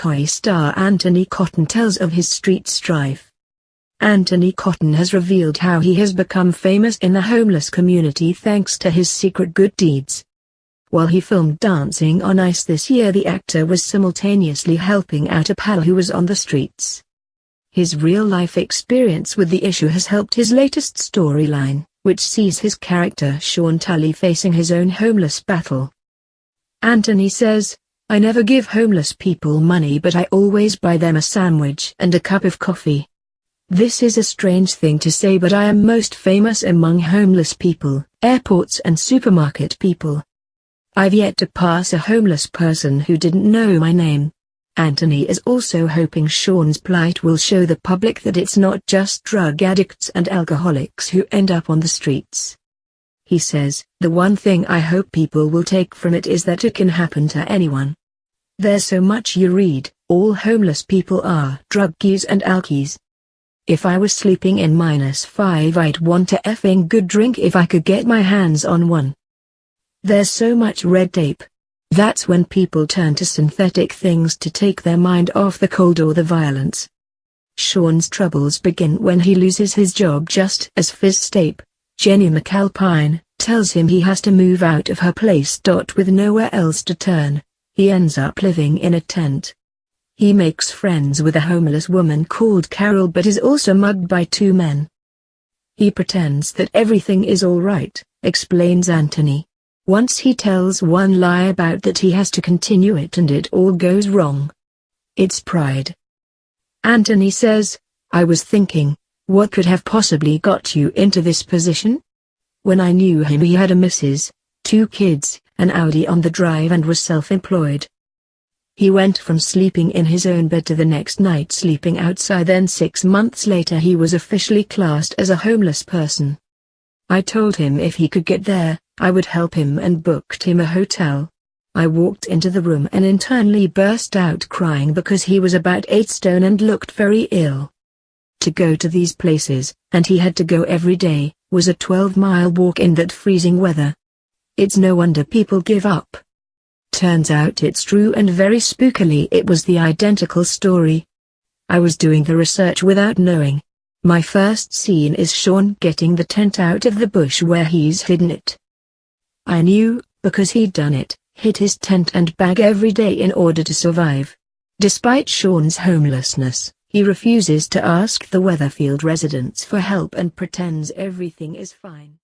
Corrie star Antony Cotton tells of his street strife. Antony Cotton has revealed how he has become famous in the homeless community thanks to his secret good deeds. While he filmed Dancing on Ice this year, the actor was simultaneously helping out a pal who was on the streets. His real-life experience with the issue has helped his latest storyline, which sees his character Sean Tully facing his own homeless battle. Antony says, "I never give homeless people money, but I always buy them a sandwich and a cup of coffee. This is a strange thing to say, but I am most famous among homeless people, airports and supermarket people. I've yet to pass a homeless person who didn't know my name." Antony is also hoping Sean's plight will show the public that it's not just drug addicts and alcoholics who end up on the streets. He says, "The one thing I hope people will take from it is that it can happen to anyone. There's so much you read, all homeless people are druggies and alkies. If I was sleeping in -5, I'd want a effing good drink if I could get my hands on one. There's so much red tape. That's when people turn to synthetic things to take their mind off the cold or the violence." Sean's troubles begin when he loses his job just as Fizz Tape, Jenny McAlpine, tells him he has to move out of her place. With nowhere else to turn, he ends up living in a tent. He makes friends with a homeless woman called Carol but is also mugged by two men. He pretends that everything is all right, explains Antony. Once he tells one lie about that he has to continue it and it all goes wrong. It's pride. Antony says, "I was thinking, what could have possibly got you into this position? When I knew him, he had a missus, 2 kids, an Audi on the drive, and was self-employed. He went from sleeping in his own bed to the next night sleeping outside. Then 6 months later he was officially classed as a homeless person. I told him if he could get there, I would help him and booked him a hotel. I walked into the room and internally burst out crying because he was about 8 stone and looked very ill. To go to these places, and he had to go every day, was a 12-mile walk in that freezing weather. It's no wonder people give up." Turns out it's true, and very spookily it was the identical story. I was doing the research without knowing. My first scene is Sean getting the tent out of the bush where he's hidden it. I knew, because he'd done it, hid his tent and bag every day in order to survive. Despite Sean's homelessness, he refuses to ask the Weatherfield residents for help and pretends everything is fine.